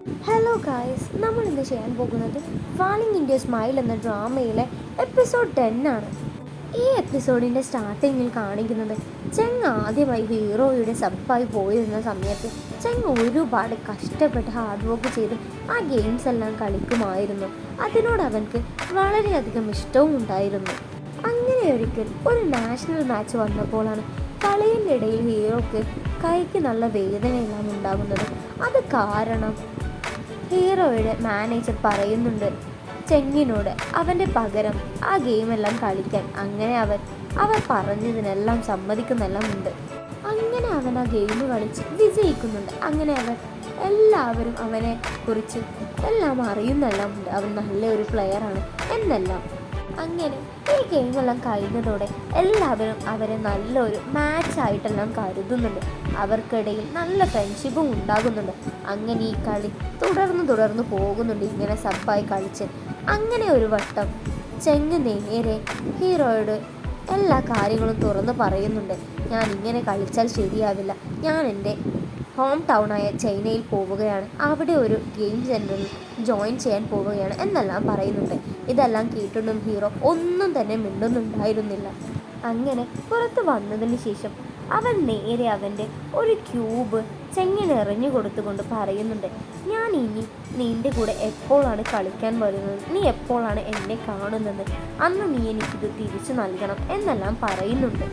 Hello guys, നമ്മൾ ഇന്ന് ചെയ്യാൻ പോകുന്നത് ഫാളിംഗ് ഇൻ യുവർ സ്മൈൽ എന്ന ഡ്രാമയിലെ എപ്പിസോഡ് 10 ആണ്. ഈ എപ്പിസോഡിൻ്റെ സ്റ്റാർട്ടിങ്ങിൽ കാണിക്കുന്നത് ചെങ് ആദ്യമായി ഹീറോയുടെ സബ്ബായി പോയിരുന്ന സമയത്ത് ചെങ് ഒരുപാട് കഷ്ടപ്പെട്ട് ഹാർഡ് വർക്ക് ചെയ്ത് ആ ഗെയിംസ് എല്ലാം കളിക്കുമായിരുന്നു. അതിനോട് അവൻക്ക് വളരെയധികം ഇഷ്ടവും ഉണ്ടായിരുന്നു. അങ്ങനെ ഒരിക്കൽ ഒരു നാഷണൽ മാച്ച് വന്നപ്പോഴാണ് കളിയുടെ ഇടയിൽ ഹീറോക്ക് കൈക്ക് നല്ല വേദനയെല്ലാം ഉണ്ടാകുന്നത്. അത് കാരണം ഹീറോയുടെ മാനേജർ പറയുന്നുണ്ട് ചെങ്ങിനോട് അവൻ്റെ പകരം ആ ഗെയിമെല്ലാം കളിക്കാൻ. അങ്ങനെ അവർ പറഞ്ഞതിനെല്ലാം സമ്മതിക്കുന്നെല്ലാം ഉണ്ട്. അങ്ങനെ അവൻ ആ ഗെയിം കളിച്ച് വിജയിക്കുന്നുണ്ട്. അങ്ങനെ എല്ലാവരും അവനെ കുറിച്ച് എല്ലാം അറിയുന്നെല്ലാം ഉണ്ട്. അവൻ നല്ലൊരു പ്ലെയറാണ് എന്നെല്ലാം. അങ്ങനെ ഈ ഗെയിമെല്ലാം കഴിഞ്ഞതോടെ എല്ലാവരും അവരെ നല്ലൊരു മാച്ചായിട്ടെല്ലാം കരുതുന്നുണ്ട്. അവർക്കിടയിൽ നല്ല ഫ്രണ്ട്ഷിപ്പും ഉണ്ടാകുന്നുണ്ട്. അങ്ങനെ ഈ കളി തുടർന്ന് പോകുന്നുണ്ട്, ഇങ്ങനെ സബ്ബായി കളിച്ച്. അങ്ങനെ ഒരു വട്ടം ചെങ്ങ് നേരെ ഹീറോയോട് എല്ലാ കാര്യങ്ങളും തുറന്ന് പറയുന്നുണ്ട്. ഞാൻ ഇങ്ങനെ കളിച്ചാൽ ശരിയാവില്ല, ഞാൻ എൻ്റെ ഹോം ടൗണായ ചൈനയിൽ പോവുകയാണ്, അവിടെ ഒരു ഗെയിം സെൻറ്ററിൽ ജോയിൻ ചെയ്യാൻ പോവുകയാണ് എന്നെല്ലാം പറയുന്നുണ്ട്. ഇതെല്ലാം കേട്ടിട്ടും ഹീറോ ഒന്നും തന്നെ മിണ്ടുന്നുണ്ടായിരുന്നില്ല. അങ്ങനെ പുറത്ത് വന്നതിന് ശേഷം അവൻ നേരെ അവൻ്റെ ഒരു ക്യൂബ് ചെങ്ങിന് എറിഞ്ഞു കൊടുത്തുകൊണ്ട് പറയുന്നുണ്ട്, ഞാൻ ഇനി നിൻ്റെ കൂടെ എപ്പോഴാണ് കളിക്കാൻ വരുന്നത്, നീ എപ്പോഴാണ് എന്നെ കാണുന്നത്, അന്ന് നീ എനിക്കിത് തിരിച്ചു നൽകണം എന്നെല്ലാം പറയുന്നുണ്ട്.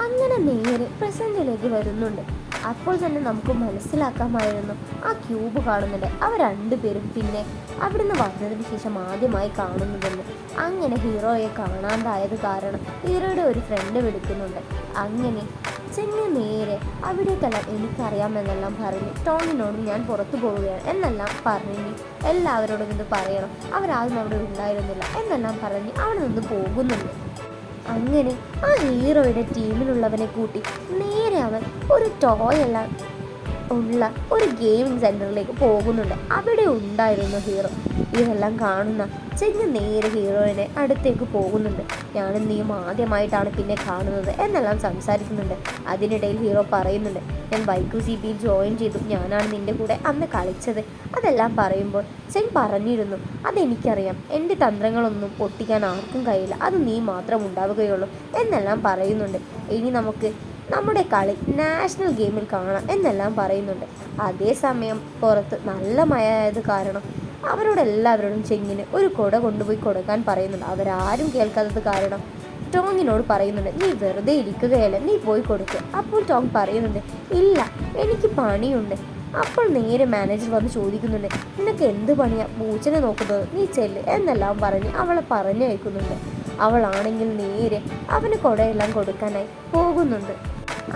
അങ്ങനെ നേരെ പ്രസൻറ്റിലേക്ക് വരുന്നുണ്ട്. അപ്പോൾ തന്നെ നമുക്ക് മനസ്സിലാക്കാമായിരുന്നു ആ ക്യൂബ് കാണുന്നുണ്ട്. അവർ രണ്ടുപേരും പിന്നെ അവിടുന്ന് വന്നതിന് ശേഷം ആദ്യമായി കാണുന്നതെന്ന്. അങ്ങനെ ഹീറോയെ കാണാണ്ടായത് കാരണം ഹീറോയുടെ ഒരു ഫ്രണ്ട് വിളിക്കുന്നുണ്ട്. അങ്ങനെ ചെങ്ങ നേരെ അവിടേക്കെല്ലാം എനിക്കറിയാമെന്നെല്ലാം പറഞ്ഞ് ടോണിനോടും ഞാൻ പുറത്തു പോവുകയാണ് എന്നെല്ലാം പറഞ്ഞ് എല്ലാവരോടും ഇത് പറയണം, അവരാരും അവിടെ ഉണ്ടായിരുന്നില്ല എന്നെല്ലാം പറഞ്ഞ് അവിടെ നിന്ന് പോകുന്നുണ്ട്. അങ്ങനെ ആ ഹീറോയുടെ ടീമിലുള്ളവനെ കൂട്ടി നേരെ അവൻ ഒരു ടോയ് എല്ലാം ഉള്ള ഒരു ഗെയിമിംഗ് സെൻറ്ററിലേക്ക് പോകുന്നുണ്ട്. അവിടെ ഉണ്ടായിരുന്നു ഹീറോ. ഇതെല്ലാം കാണുന്ന ചെങ്ങ നേരെ ഹീറോയിനെ അടുത്തേക്ക് പോകുന്നുണ്ട്. ഞാനും നീയും ആദ്യമായിട്ടാണ് പിന്നെ കാണുന്നത് എന്നെല്ലാം സംസാരിക്കുന്നുണ്ട്. അതിനിടയിൽ ഹീറോ പറയുന്നുണ്ട്, ഞാൻ YQCBയിൽ ജോയിൻ ചെയ്തു, ഞാനാണ് നിൻ്റെ കൂടെ അന്ന് കളിച്ചത്. അതെല്ലാം പറയുമ്പോൾ ചെങ് പറഞ്ഞിരുന്നു, അതെനിക്കറിയാം, എൻ്റെ തന്ത്രങ്ങളൊന്നും പൊട്ടിക്കാൻ ആർക്കും കഴിയില്ല, അത് നീ മാത്രം ഉണ്ടാവുകയുള്ളൂ എന്നെല്ലാം പറയുന്നുണ്ട്. ഇനി നമുക്ക് നമ്മുടെ കളി നാഷണൽ ഗെയിമിൽ കാണാം എന്നെല്ലാം പറയുന്നുണ്ട്. അതേസമയം പുറത്ത് നല്ല മഴയായത് കാരണം അവരോടെല്ലാവരോടും ചെങ്ങിന് ഒരു കുട കൊണ്ടുപോയി കൊടുക്കാൻ പറയുന്നുണ്ട്. അവരാരും കേൾക്കാത്തത് കാരണം ടോങ്ങിനോട് പറയുന്നുണ്ട്, നീ വെറുതെ ഇരിക്കുകയല്ല, നീ പോയി കൊടുക്കുക. അപ്പോൾ ടോങ് പറയുന്നുണ്ട്, ഇല്ല, എനിക്ക് പണിയുണ്ട്. അപ്പോൾ നേരെ മാനേജർ വന്ന് ചോദിക്കുന്നുണ്ട്, നിനക്ക് എന്ത് പണിയാ പൂച്ചനെ നോക്കുന്നത്, നീ ചെല്ല് എന്നെല്ലാം പറഞ്ഞ് അവളെ പറഞ്ഞയക്കുന്നുണ്ട്. അവളാണെങ്കിൽ നേരെ അവന് കുടയെല്ലാം കൊടുക്കാനായി പോകുന്നുണ്ട്.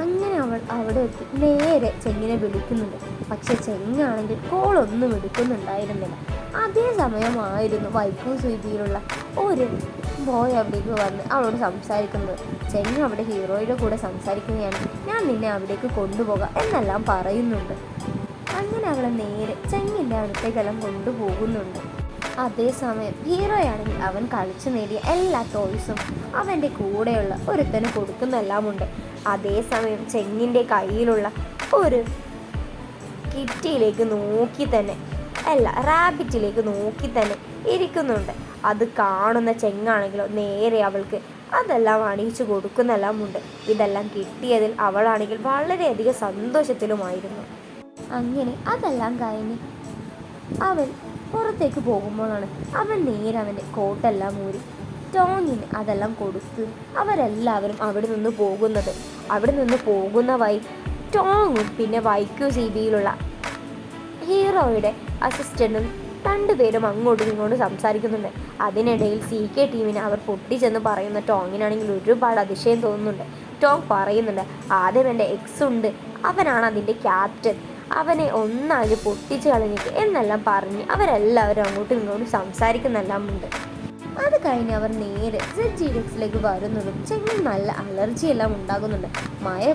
അങ്ങനെ അവൾ അവിടെ എത്തി നേരെ ചെങ്ങിനെ വിളിക്കുന്നുണ്ട്. പക്ഷെ ചെങ്ങാണെങ്കിൽ കോളൊന്നും എടുക്കുന്നുണ്ടായിരുന്നില്ല. അതേ സമയമായിരുന്നു YQCBയിലുള്ള ഒരു ബോയ് അവിടേക്ക് വന്ന് അവളോട് സംസാരിക്കുന്നത്. ചെങ്ങ അവിടെ ഹീറോയുടെ കൂടെ സംസാരിക്കുകയാണ്, ഞാൻ നിന്നെ അവിടേക്ക് കൊണ്ടുപോകാം എന്നെല്ലാം പറയുന്നുണ്ട്. അങ്ങനെ അവളെ നേരെ ചെങ്ങിൻ്റെ അടുത്തേക്കെല്ലാം കൊണ്ടുപോകുന്നുണ്ട്. അതേസമയം ഹീറോയാണെങ്കിൽ അവൻ കളിച്ചു നേടിയ എല്ലാ ടോയ്സും അവൻ്റെ കൂടെയുള്ള ഒരുത്തന് കൊടുക്കുന്നെല്ലാം ഉണ്ട്. അതേസമയം ചെങ്ങിൻ്റെ കയ്യിലുള്ള ഒരു കിറ്റിയിലേക്ക് നോക്കി തന്നെ റാബിറ്റിലേക്ക് നോക്കി തന്നെ ഇരിക്കുന്നുണ്ട്. അത് കാണുന്ന ചെങ്ങാണെങ്കിലോ നേരെ അവൾക്ക് അതെല്ലാം അണിയിച്ചു കൊടുക്കുന്നെല്ലാം ഉണ്ട്. ഇതെല്ലാം കിട്ടിയതിൽ അവളാണെങ്കിൽ വളരെയധികം സന്തോഷത്തിലുമായിരുന്നു. അങ്ങനെ അതെല്ലാം കഴിഞ്ഞ് അവൻ പുറത്തേക്ക് പോകുമ്പോഴാണ് അവൻ നേരെ അവൻ്റെ കോട്ടെല്ലാം ഊരി ടോങ്ങിന് അതെല്ലാം കൊടുത്ത് അവരെല്ലാവരും അവിടെ നിന്ന് പോകുന്ന വഴി ടോങ്ങും പിന്നെ YQCBയിലുള്ള ഹീറോയുടെ അസിസ്റ്റൻറ്റും രണ്ടുപേരും അങ്ങോട്ടും ഇങ്ങോട്ടും സംസാരിക്കുന്നുണ്ട്. അതിനിടയിൽ CK ടീമിനെ അവർ പൊട്ടിച്ചെന്ന് പറയുന്ന ടോങ്ങിനാണെങ്കിൽ ഒരുപാട് അതിശയം തോന്നുന്നുണ്ട്. ടോങ് പറയുന്നുണ്ട്, ആദ്യം എൻ്റെ എക്സ് ഉണ്ട്, അവനാണ് അതിൻ്റെ ക്യാപ്റ്റൻ, അവനെ ഒന്നാകെ പൊട്ടിച്ച് കളഞ്ഞിട്ട് എന്നെല്ലാം പറഞ്ഞ് അവരെല്ലാവരും അങ്ങോട്ടും ഇങ്ങോട്ടും സംസാരിക്കുന്നെല്ലാം ഉണ്ട്. അത് കഴിഞ്ഞ് അവർ നേരെ ZGDXലേക്ക് വരുന്നതും ചെങ്ങിന് നല്ല അലർജിയെല്ലാം ഉണ്ടാകുന്നുണ്ട്. മഴ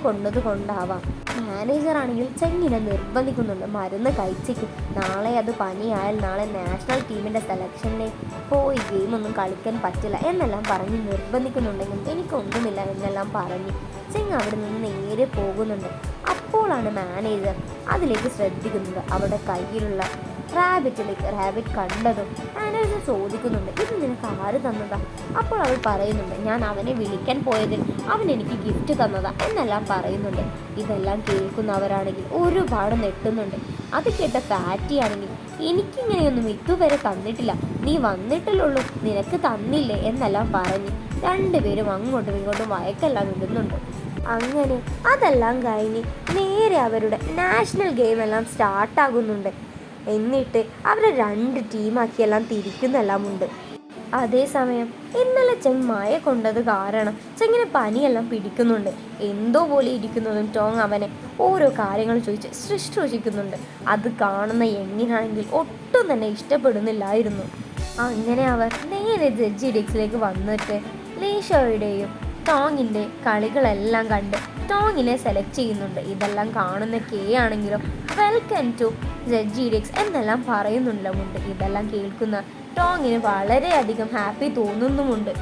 കൊണ്ടാവാം. മാനേജറാണെങ്കിൽ ചെങ്ങിനെ നിർബന്ധിക്കുന്നുണ്ട്, മരുന്ന് കഴിച്ചിട്ട് നാളെ അത് പനിയായാൽ നാളെ നാഷണൽ ടീമിൻ്റെ സെലക്ഷനെ പോയി ഗെയിമൊന്നും കളിക്കാൻ പറ്റില്ല എന്നെല്ലാം പറഞ്ഞ് നിർബന്ധിക്കുന്നുണ്ടെങ്കിലും എനിക്കൊന്നുമില്ല എന്നെല്ലാം പറഞ്ഞ് ചെങ്ങ് അവിടെ നിന്ന് നേരെ പോകുന്നുണ്ട്. അപ്പോഴാണ് മാനേജർ അതിലേക്ക് ശ്രദ്ധിക്കുന്നത്. അവരുടെ കയ്യിലുള്ള റാബിറ്റ് കണ്ടതും ആനേഴ്സ് ചോദിക്കുന്നുണ്ട്, ഇത് നിനക്ക് ആര് തന്നതാ? അപ്പോൾ അവൾ പറയുന്നുണ്ട്, ഞാൻ അവനെ വിളിക്കാൻ പോയതിൽ അവൻ എനിക്ക് ഗിഫ്റ്റ് തന്നതാ എന്നെല്ലാം പറയുന്നുണ്ട്. ഇതെല്ലാം കേൾക്കുന്നവരാണെങ്കിൽ ഒരുപാട് നെട്ടുന്നുണ്ട്. അത് കേട്ട ഫാറ്റി ആണെങ്കിൽ, എനിക്കിങ്ങനെയൊന്നും ഇതുവരെ തന്നിട്ടില്ല, നീ വന്നിട്ടില്ലുള്ളൂ, നിനക്ക് തന്നില്ലേ എന്നെല്ലാം പറഞ്ഞ് രണ്ടുപേരും അങ്ങോട്ടും ഇങ്ങോട്ടും വഴക്കെല്ലാം ഇടുന്നുണ്ട്. അങ്ങനെ അതെല്ലാം കഴിഞ്ഞ് നേരെ അവരുടെ നാഷണൽ ഗെയിം എല്ലാം സ്റ്റാർട്ടാകുന്നുണ്ട്. എന്നിട്ട് അവരെ 2 ടീമാക്കിയെല്ലാം തിരിക്കുന്നെല്ലാം ഉണ്ട്. അതേസമയം ഇന്നലെ ചെങ് മഴ കൊണ്ടത് കാരണം ചെങ്ങിന് പനിയെല്ലാം പിടിക്കുന്നുണ്ട്. എന്തോ പോലെ ഇരിക്കുന്നതും ടോങ് അവനെ ഓരോ കാര്യങ്ങൾ ചോദിച്ച് ശുശ്രൂഷിക്കുന്നുണ്ട്. അത് കാണുന്ന യങ്ങിനാണെങ്കിൽ ഒട്ടും തന്നെ ഇഷ്ടപ്പെടുന്നില്ലായിരുന്നു. അങ്ങനെ അവർ നേരെ ജഡ്ജി ഡെക്സിലേക്ക് വന്നിട്ട് ലീഷോയുടെയും ടോങ്ങിൻ്റെ കളികളെല്ലാം കണ്ട് ടോങ്ങിനെ സെലക്ട് ചെയ്യുന്നുണ്ട്. ഇതെല്ലാം കാണുന്ന കെ ആണെങ്കിലും വെൽക്കം ടു ജഡ്ജി ഡെക്സ് എന്നെല്ലാം പറയുന്നുണ്ട്. ഇതെല്ലാം കേൾക്കുന്ന ടോങ്ങിന് വളരെയധികം ഹാപ്പി തോന്നുന്നുമുണ്ട്.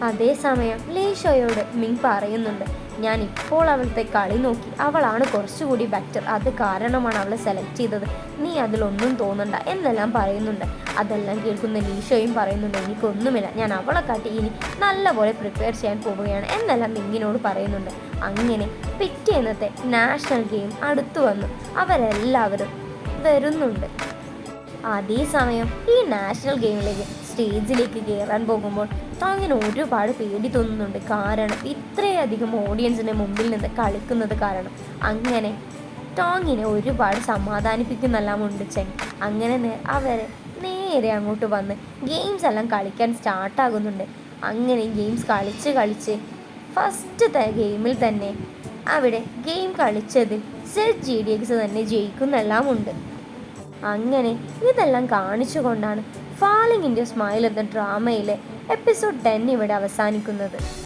അതേസമയം ലീഷോയോട് മിങ് പറയുന്നുണ്ട്, ഞാൻ ഇപ്പോൾ അവളുടെ കളി നോക്കി, അവളാണ് കുറച്ചുകൂടി ബെറ്റർ, അത് കാരണമാണ് അവളെ സെലക്ട് ചെയ്തത്, നീ അതിലൊന്നും തോന്നണ്ട എന്നെല്ലാം പറയുന്നുണ്ട്. അതെല്ലാം കേൾക്കുന്ന ലീഷോയും പറയുന്നുണ്ട്, എനിക്കൊന്നുമില്ല, ഞാൻ അവളെ കാട്ടി ഇനി നല്ലപോലെ പ്രിപ്പയർ ചെയ്യാൻ പോവുകയാണ് എന്നെല്ലാം മിങ്ങിനോട് പറയുന്നുണ്ട്. അങ്ങനെ പിറ്റേന്നത്തെ നാഷണൽ ഗെയിം അടുത്തു വന്നു. അവരെല്ലാവരും വരുന്നുണ്ട്. അതേസമയം ഈ നാഷണൽ ഗെയിമിലേക്ക് സ്റ്റേജിലേക്ക് കയറാൻ പോകുമ്പോൾ ടോങ്ങിന് ഒരുപാട് പേടി തോന്നുന്നുണ്ട്. കാരണം ഇത്രയധികം ഓഡിയൻസിൻ്റെ മുമ്പിൽ നിന്ന് കളിക്കുന്നത് കാരണം. അങ്ങനെ ടോങ്ങിനെ ഒരുപാട് സമാധാനിപ്പിക്കുന്നെല്ലാം ഉണ്ട് ചെങ്. അങ്ങനെ അവർ നേരെ അങ്ങോട്ട് വന്ന് ഗെയിംസ് എല്ലാം കളിക്കാൻ സ്റ്റാർട്ടാകുന്നുണ്ട്. അങ്ങനെ ഗെയിംസ് കളിച്ച് ഫസ്റ്റ് ഗെയിമിൽ തന്നെ അവിടെ ഗെയിം കളിച്ചതിൽ ZGDX തന്നെ ജയിക്കുന്നെല്ലാം ഉണ്ട്. അങ്ങനെ ഇതെല്ലാം കാണിച്ചുകൊണ്ടാണ് ഫാളിംഗ് ഇൻ യുവർ സ്മൈൽ എന്ന ഡ്രാമയിലെ എപ്പിസോഡ് 10 ഇവിടെ അവസാനിക്കുന്നത്.